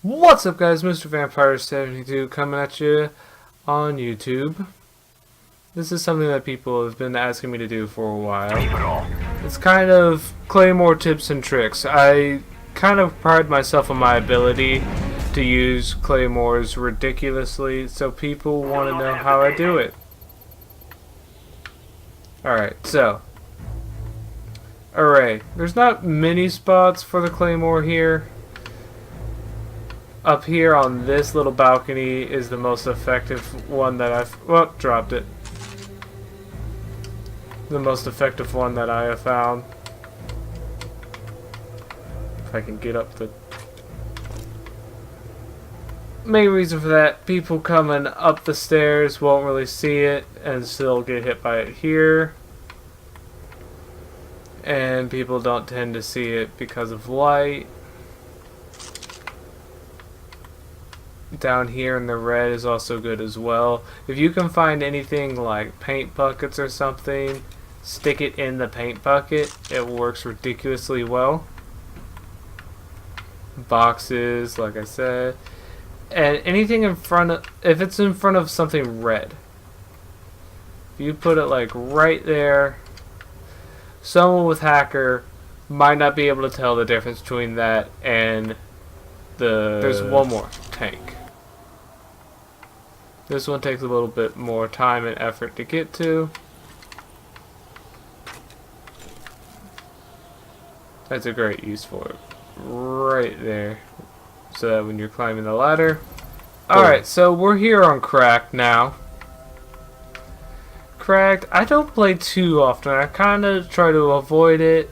What's up, guys? Mr. Vampire72 coming at you on YouTube. This is something that people have been asking me to do for a while. It's kind of Claymore tips and tricks. I kind of pride myself on my ability to use Claymores ridiculously, so people want to know how I do it. Alright, so array. There's not many spots for the Claymore here. Up here on this little balcony is the most effective one that I've... dropped it. The most effective one that I have found. If I can get up the... Main reason for that, people coming up the stairs won't really see it and still get hit by it here. And people don't tend to see it because of light. Down here in the red is also good as well. If you can find anything like paint buckets or something, stick it in the paint bucket. It works ridiculously well. Boxes, like I said. And anything in front of, if it's in front of something red, if you put it like right there, someone with hacker might not be able to tell the difference between that and there's one more, tank. This one takes a little bit more time and effort to get to. That's a great use for it. Right there. So that when you're climbing the ladder. Alright, so we're here on Cracked now. Cracked, I don't play too often. I kind of try to avoid it.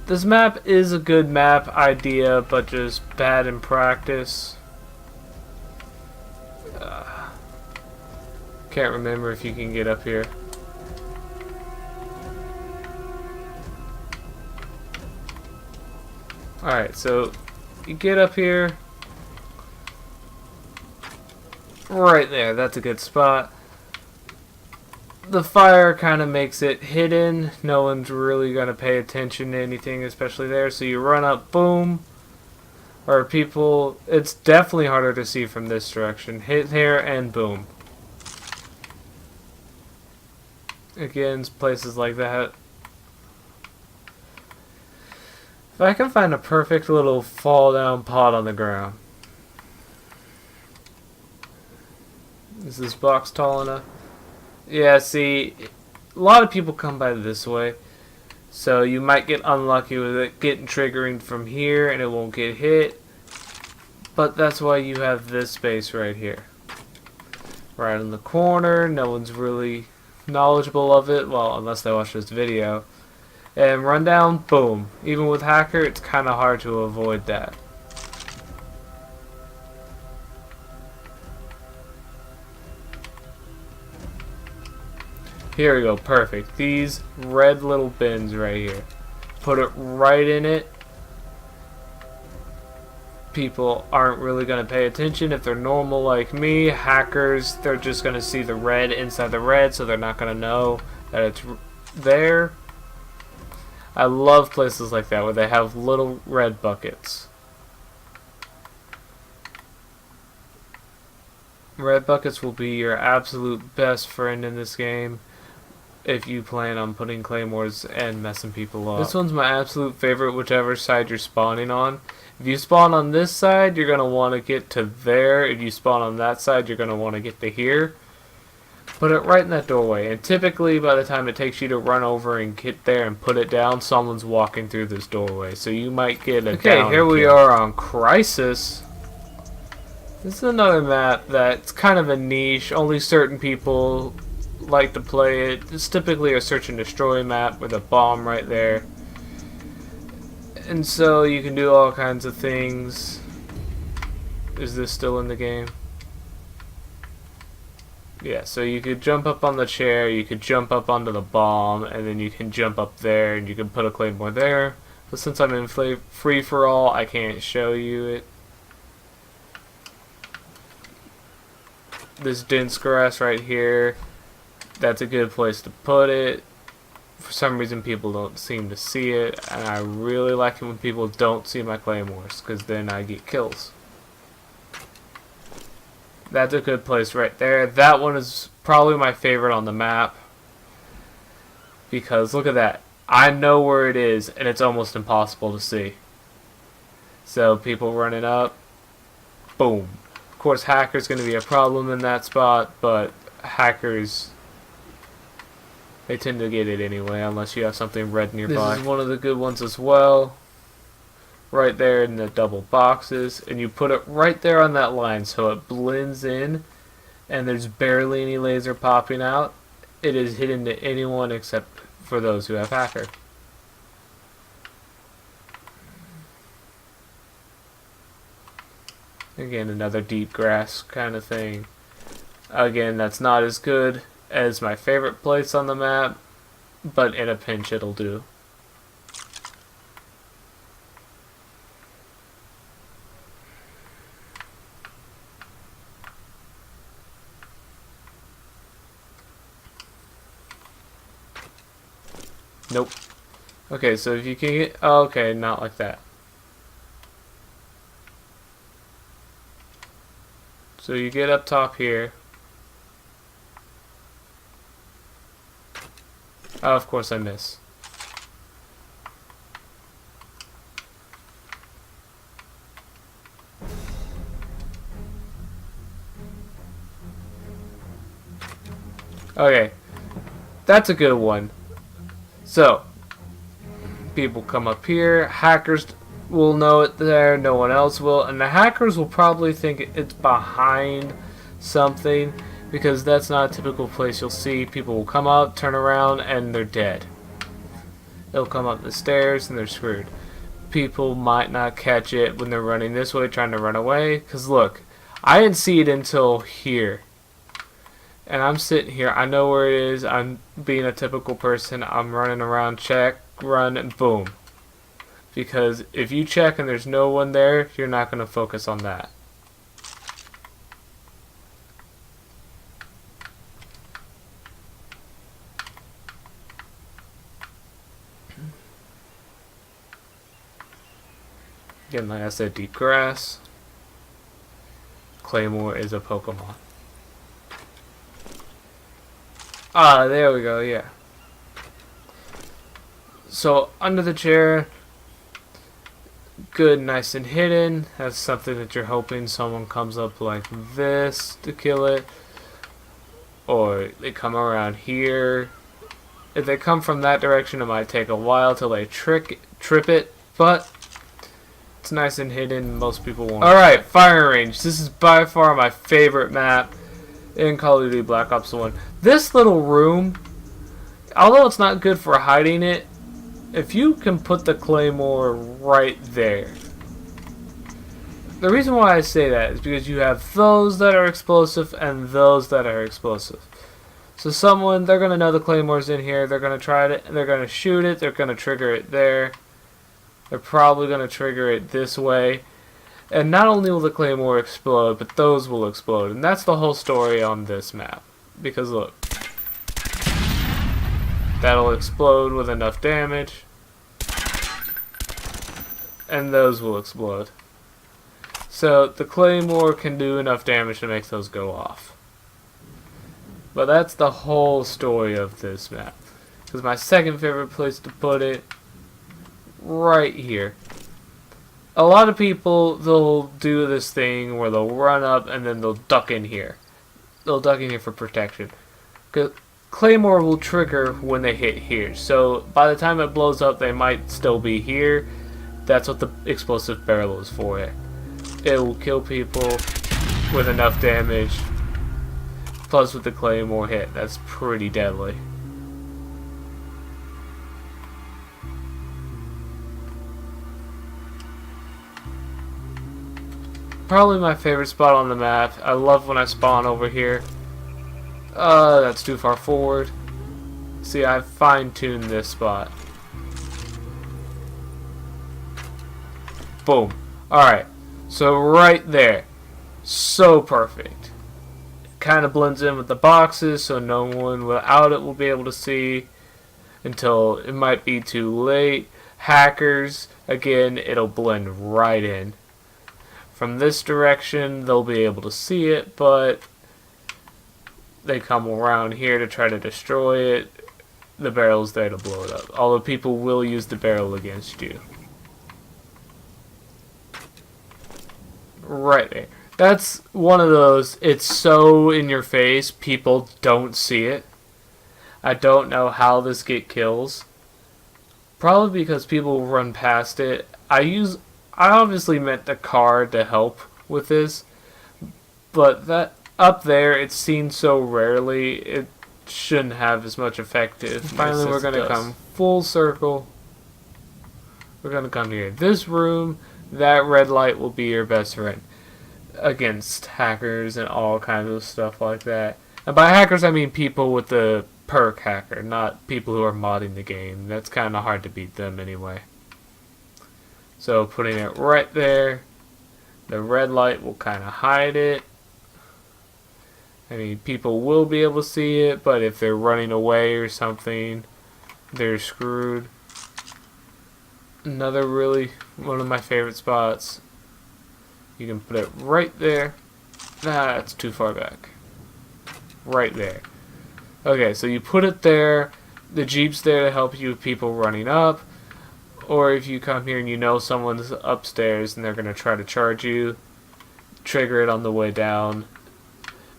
This map is a good map idea, but just bad in practice. Can't remember if you can get up here. Alright, so you get up here. Right there, that's a good spot. The fire kind of makes it hidden. No one's really going to pay attention to anything, especially there. So you run up, boom. Or people, it's definitely harder to see from this direction. Hit here and boom. Again, places like that. If I can find a perfect little fall down pot on the ground. Is this box tall enough? Yeah, see, a lot of people come by this way. So you might get unlucky with it getting triggering from here and it won't get hit. But that's why you have this space right here. Right in the corner, no one's really knowledgeable of it, well, unless they watch this video. And run down, boom. Even with hacker, it's kind of hard to avoid that. Here we go, perfect. These red little bins right here. Put it right in it. People aren't really going to pay attention. If they're normal like me, hackers, they're just going to see the red inside the red, so they're not going to know that it's there. I love places like that where they have little red buckets. Red buckets will be your absolute best friend in this game if you plan on putting claymores and messing people up. This one's my absolute favorite, whichever side you're spawning on. If you spawn on this side, you're going to want to get to there. If you spawn on that side, you're going to want to get to here. Put it right in that doorway. And typically, by the time it takes you to run over and get there and put it down, someone's walking through this doorway. So you might get a down here we are on Crisis. This is another map that's kind of a niche. Only certain people like to play it. It's typically a search and destroy map with a bomb right there. And so you can do all kinds of things. Is this still in the game? Yeah, so you could jump up on the chair, you could jump up onto the bomb, and then you can jump up there and you can put a claymore there. But since I'm in free for all, I can't show you it. This dense grass right here, that's a good place to put it. For some reason people don't seem to see it, and I really like it when people don't see my claymores, because then I get kills. That's a good place right there. That one is probably my favorite on the map. Because look at that. I know where it is, and it's almost impossible to see. So people running up. Boom. Of course, hackers going to be a problem in that spot, but hackers, they tend to get it anyway, unless you have something red nearby. This is one of the good ones as well. Right there in the double boxes, and you put it right there on that line so it blends in, and there's barely any laser popping out. It is hidden to anyone except for those who have hacker. Again, another deep grass kind of thing. Again, that's not as good as my favorite place on the map, but in a pinch it'll do. Nope. Okay, so if you can get... Oh, okay, not like that. So you get up top here. Oh, of course I miss. Okay. That's a good one. So, people come up here, hackers will know it there, no one else will, and the hackers will probably think it's behind something, because that's not a typical place you'll see. People will come up, turn around, and they're dead. They'll come up the stairs and they're screwed. People might not catch it when they're running this way, trying to run away, because look, I didn't see it until here. And I'm sitting here, I know where it is, I'm being a typical person, I'm running around, check, run, and boom. Because if you check and there's no one there, you're not going to focus on that. Again, like I said, deep grass. Claymore is a Pokemon. Ah, there we go, yeah. So, under the chair, good, nice and hidden. That's something that you're hoping someone comes up like this to kill it. Or they come around here. If they come from that direction, it might take a while till they trip it, but it's nice and hidden, most people won't. Alright, firing range. This is by far my favorite map in Call of Duty Black Ops 1. This little room, although it's not good for hiding it, if you can put the Claymore right there. The reason why I say that is because you have those that are explosive and those that are explosive. So someone, they're going to know the Claymore's in here, they're going to try it, they're going to shoot it, they're going to trigger it there. They're probably going to trigger it this way. And not only will the Claymore explode, but those will explode. And that's the whole story on this map. Because look. That'll explode with enough damage. And those will explode. So the Claymore can do enough damage to make those go off. But that's the whole story of this map. Because my second favorite place to put it, right here. A lot of people, they'll do this thing where they'll run up and then they'll duck in here. They'll duck in here for protection. Because Claymore will trigger when they hit here. So by the time it blows up, they might still be here. That's what the explosive barrel is for. It will kill people with enough damage. Plus with the Claymore hit, that's pretty deadly. Probably my favorite spot on the map. I love when I spawn over here. That's too far forward. See, I've fine-tuned this spot. Boom. Alright. So right there. So perfect. Kind of blends in with the boxes, so no one without it will be able to see until it might be too late. Hackers, again, it'll blend right in. from this direction, they'll be able to see it, but they come around here to try to destroy it. The barrel's there to blow it up. Although people will use the barrel against you. Right there. That's one of those, it's so in your face, people don't see it. I don't know how this get kills. Probably because people run past it. I obviously meant the car to help with this, but that up there, it's seen so rarely, it shouldn't have as much effectiveness. Finally, we're going to come full circle. We're going to come here. This room, that red light will be your best friend against hackers and all kinds of stuff like that. And by hackers, I mean people with the perk hacker, not people who are modding the game. That's kind of hard to beat them anyway. So putting it right there, the red light will kind of hide it. I mean, people will be able to see it, but if they're running away or something, they're screwed. Another really, one of my favorite spots. You can put it right there. Nah, that's too far back. Right there. Okay, so you put it there. The Jeep's there to help you with people running up. Or if you come here and you know someone's upstairs and they're going to try to charge you, trigger it on the way down.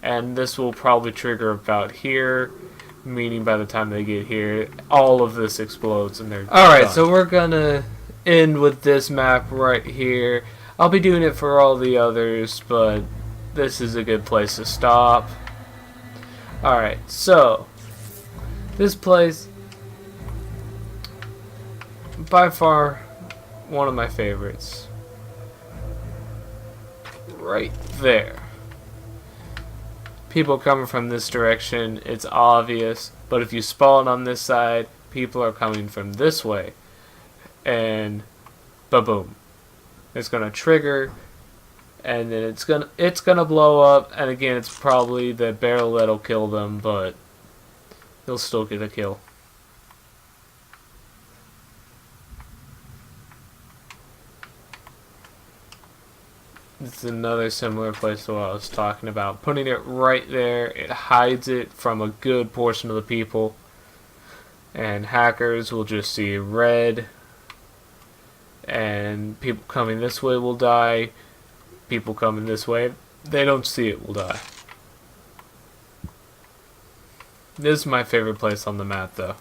And this will probably trigger about here, meaning by the time they get here, all of this explodes and they're Alright, done. So we're going to end with this map right here. I'll be doing it for all the others, but this is a good place to stop. Alright, so this place, by far one of my favorites. Right there. People coming from this direction, it's obvious, but if you spawn on this side, people are coming from this way. And ba-boom. It's gonna trigger, and then it's gonna blow up, and again it's probably the barrel that'll kill them, but they'll still get a kill. It's another similar place to what I was talking about. Putting it right there, it hides it from a good portion of the people, and hackers will just see red, and people coming this way will die. People coming this way, they don't see it, will die. This is my favorite place on the map, though.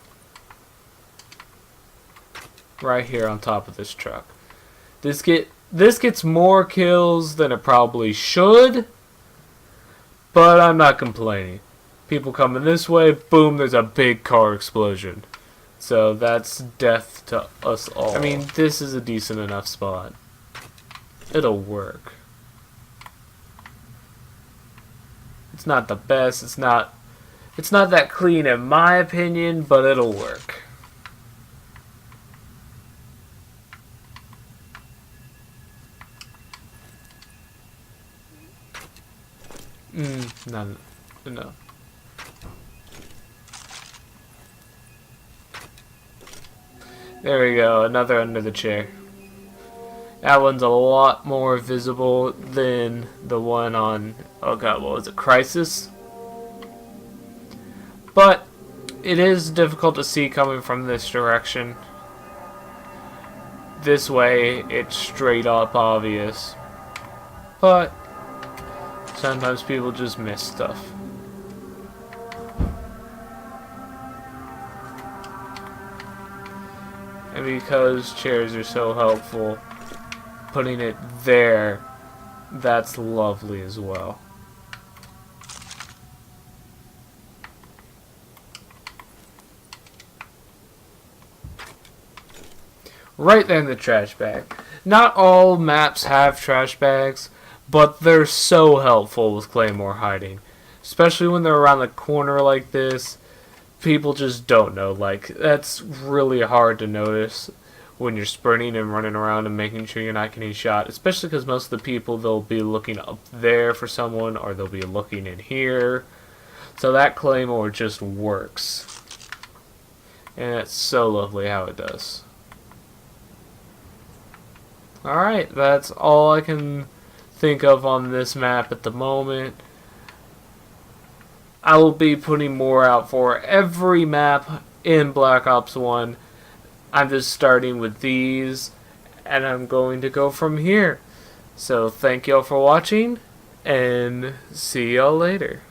Right here on top of this truck. This gets more kills than it probably should, but I'm not complaining. People coming this way, boom, there's a big car explosion. So that's death to us all. I mean, this is a decent enough spot. It'll work. It's not the best, it's not that clean in my opinion, but it'll work. No. There we go, another under the chair. That one's a lot more visible than the one on, oh god, what was it, Crisis? But it is difficult to see coming from this direction. This way, it's straight up obvious. But sometimes people just miss stuff. And because chairs are so helpful, putting it there, that's lovely as well. Right there in the trash bag. Not all maps have trash bags, but they're so helpful with Claymore hiding. Especially when they're around the corner like this. People just don't know. Like, that's really hard to notice when you're sprinting and running around and making sure you're not getting shot. Especially because most of the people, they'll be looking up there for someone, or they'll be looking in here. So that Claymore just works. And it's so lovely how it does. Alright, that's all I can think of on this map at the moment. I will be putting more out for every map in Black Ops 1. I'm just starting with these, and I'm going to go from here. So thank y'all for watching, and see y'all later.